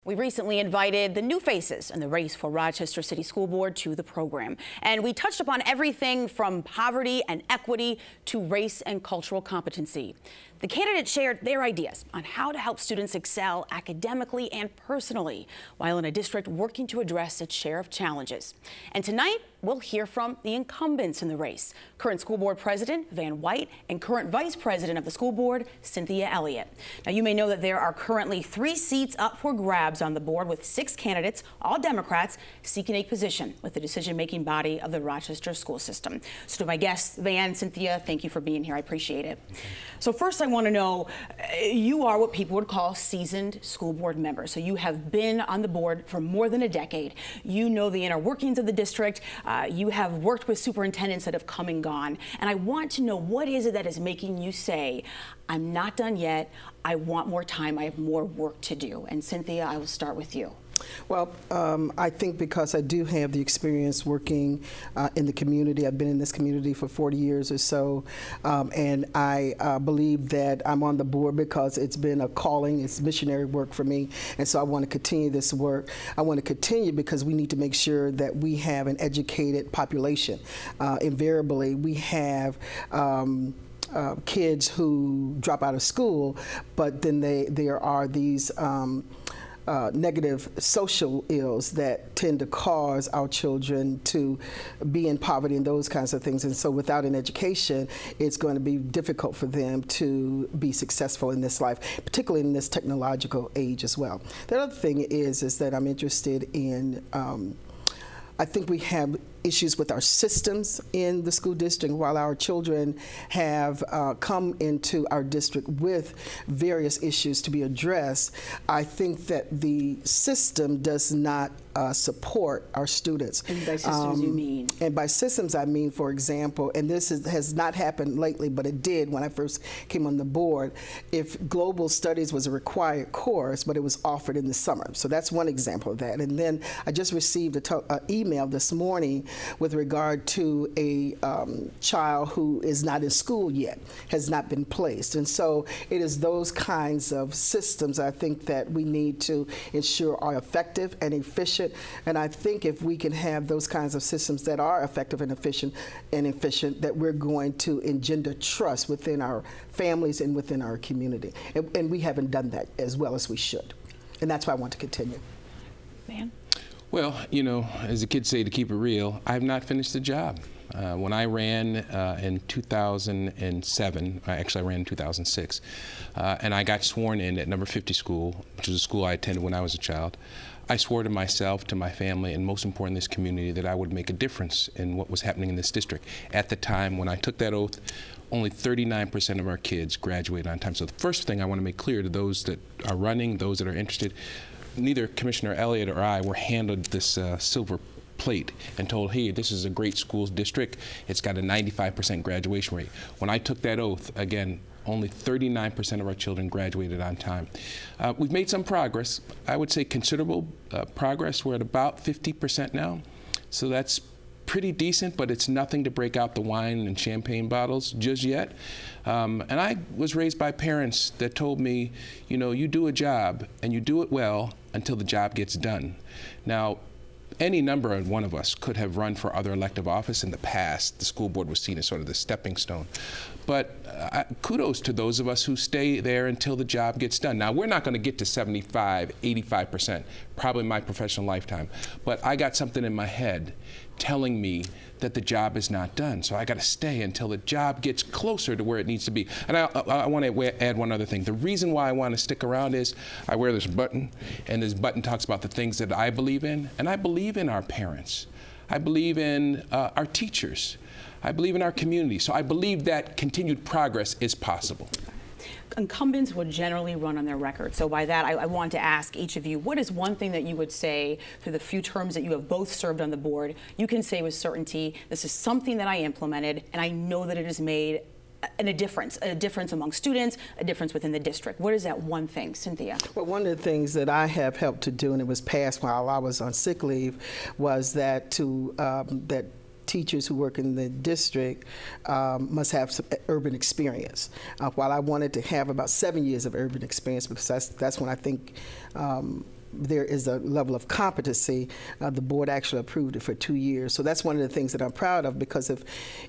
We recently invited the new faces in the race for Rochester City School Board to the program. And we touched upon everything from poverty and equity to race and cultural competency. The candidates shared their ideas on how to help students excel academically and personally while in a district working to address its share of challenges. And tonight, we'll hear from the incumbents in the race, current school board president Van White and current vice president of the school board, Cynthia Elliott. Now, you may know that there are currently 3 seats up for grabs on the board with 6 candidates, all Democrats, seeking a position with the decision-making body of the Rochester school system. So to my guests, Van, Cynthia, thank you for being here. I appreciate it. So first, I want to know, you are what people would call seasoned school board members. So you have been on the board for more than a decade. You know the inner workings of the district. You have worked with superintendents that have come and gone. And I want to know, what is it that is making you say, I'm not done yet, I want more time, I have more work to do? And Cynthia, I will start with you. Well, I think because I do have the experience working in the community. I've been in this community for 40 years or so, and I believe that I'm on the board because it's been a calling, it's missionary work for me, and so I want to continue this work. I want to continue because we need to make sure that we have an educated population. Invariably, we have kids who drop out of school, but then there are these negative social ills that tend to cause our children to be in poverty and those kinds of things. And so without an education, it's going to be difficult for them to be successful in this life, particularly in this technological age as well. The other thing is that I'm interested in, I think we have issues with our systems in the school district. While our children have come into our district with various issues to be addressed, I think that the system does not support our students. And by systems you mean? And by systems I mean, for example, and this has not happened lately, but it did when I first came on the board, if global studies was a required course, but it was offered in the summer. So that's one example of that. And then I just received an email this morning with regard to a child who is not in school yet, has not been placed. And so it is those kinds of systems I think that we need to ensure are effective and efficient. And I think if we can have those kinds of systems that are effective and efficient, that we're going to engender trust within our families and within our community. And we haven't done that as well as we should. And that's why I want to continue. Man. Well, you know, as the kids say, to keep it real, I have not finished the job. When I ran in 2007, actually I ran in 2006, and I got sworn in at number 50 school, which is a school I attended when I was a child. I swore to myself, to my family, and most importantly, this community, that I would make a difference in what was happening in this district. At the time when I took that oath, only 39% of our kids graduated on time. So the first thing I want to make clear to those that are running, those that are interested, neither Commissioner Elliott or I were handed this silver plate and told, hey, this is a great schools district. It's got a 95% graduation rate. When I took that oath, again, only 39% of our children graduated on time. We've made some progress. I would say considerable progress. We're at about 50% now. So that's pretty decent, but it's nothing to break out the wine and champagne bottles just yet. And I was raised by parents that told me, you know, you do a job and you do it well until the job gets done. Now, any number of one of us could have run for other elective office in the past. The school board was seen as sort of the stepping stone. But kudos to those of us who stay there until the job gets done. Now, we're not going to get to 75, 85%, probably in my professional lifetime. But I got something in my head telling me that the job is not done. So I got to stay until the job gets closer to where it needs to be. And I want to add one other thing. The reason why I want to stick around is I wear this button, and this button talks about the things that I believe in. And I believe in our parents. I believe in our teachers. I believe in our community. So I believe that continued progress is possible. Incumbents would generally run on their record. So by that, I want to ask each of you, what is one thing that you would say through the few terms that you have both served on the board, you can say with certainty, this is something that I implemented, and I know that it has made a difference among students, a difference within the district. What is that one thing, Cynthia? Well, one of the things that I have helped to do, and it was passed while I was on sick leave, was that that teachers who work in the district must have some urban experience. While I wanted to have about 7 years of urban experience, because that's when I think there is a level of competency, the board actually approved it for 2 years. So that's one of the things that I'm proud of, because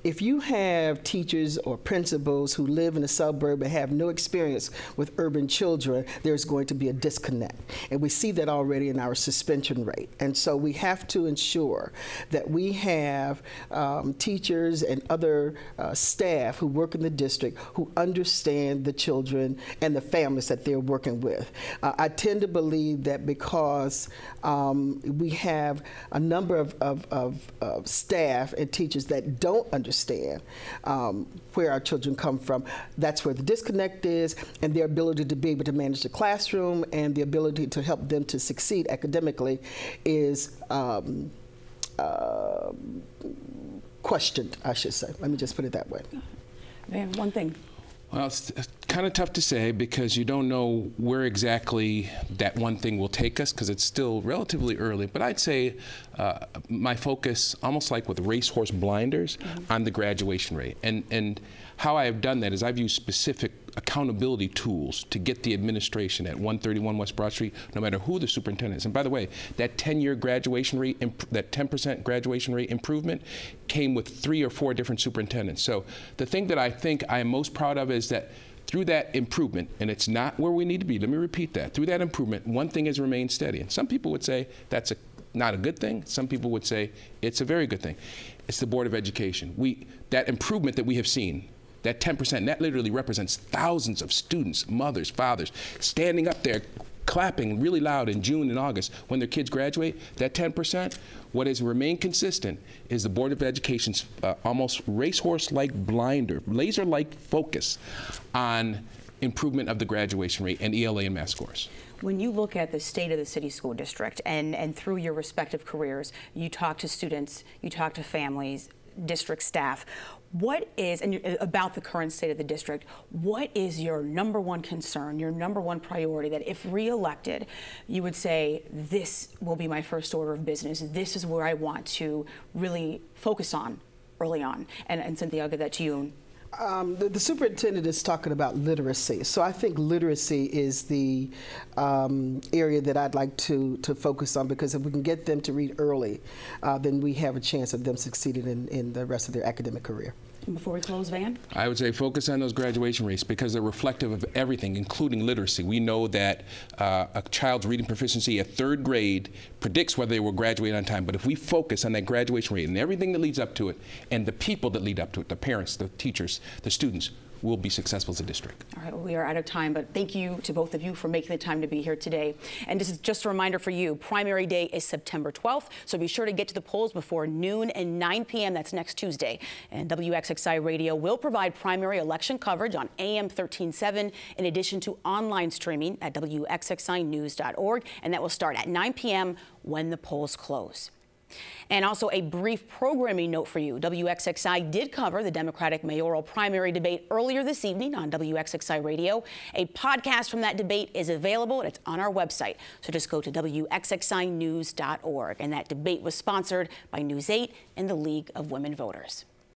if you have teachers or principals who live in a suburb and have no experience with urban children, there's going to be a disconnect. And we see that already in our suspension rate. And so we have to ensure that we have teachers and other staff who work in the district who understand the children and the families that they're working with. I tend to believe that because we have a number of staff and teachers that don't understand where our children come from, that's where the disconnect is, and their ability to be able to manage the classroom and the ability to help them to succeed academically is questioned, I should say. Let me just put it that way. Man, one thing. Well, it's kind of tough to say because you don't know where exactly that one thing will take us because it's still relatively early. But I'd say my focus, almost like with racehorse blinders, on the graduation rate. And how I have done that is I've used specific accountability tools to get the administration at 131 West Broad Street, no matter who the superintendent is. And by the way, that 10-year graduation rate, that 10% graduation rate improvement came with 3 or 4 different superintendents. So the thing that I think I am most proud of is that through that improvement, and it's not where we need to be, let me repeat that, through that improvement, one thing has remained steady. And some people would say that's not a good thing. Some people would say it's a very good thing. It's the Board of Education. That improvement that we have seen, that 10%, that literally represents thousands of students, mothers, fathers, standing up there, clapping really loud in June and August when their kids graduate. That 10%, what has remained consistent is the Board of Education's almost racehorse-like blinder, laser-like focus on improvement of the graduation rate and ELA and math scores. When you look at the state of the city school district and through your respective careers, you talk to students, you talk to families, district staff, what is, and about the current state of the district, what is your number one concern, your number one priority that if reelected, you would say, this will be my first order of business, this is where I want to really focus on early on? And Cynthia, I'll give that to you. The superintendent is talking about literacy. So I think literacy is the area that I'd like to focus on, because if we can get them to read early, then we have a chance of them succeeding in the rest of their academic career. And before we close, Van? I would say focus on those graduation rates because they're reflective of everything, including literacy. We know that a child's reading proficiency at 3rd grade predicts whether they will graduate on time. But if we focus on that graduation rate and everything that leads up to it, and the people that lead up to it, the parents, the teachers, the students, will be successful as a district. All right, well, we are out of time, but thank you to both of you for making the time to be here today. And this is just a reminder for you, primary day is September 12th, so be sure to get to the polls before noon and 9 p.m. That's next Tuesday. And WXXI Radio will provide primary election coverage on AM 1370 in addition to online streaming at WXXInews.org, and that will start at 9 p.m. when the polls close. And also a brief programming note for you. WXXI did cover the Democratic mayoral primary debate earlier this evening on WXXI Radio. A podcast from that debate is available and it's on our website. So just go to WXXInews.org. And that debate was sponsored by News 8 and the League of Women Voters.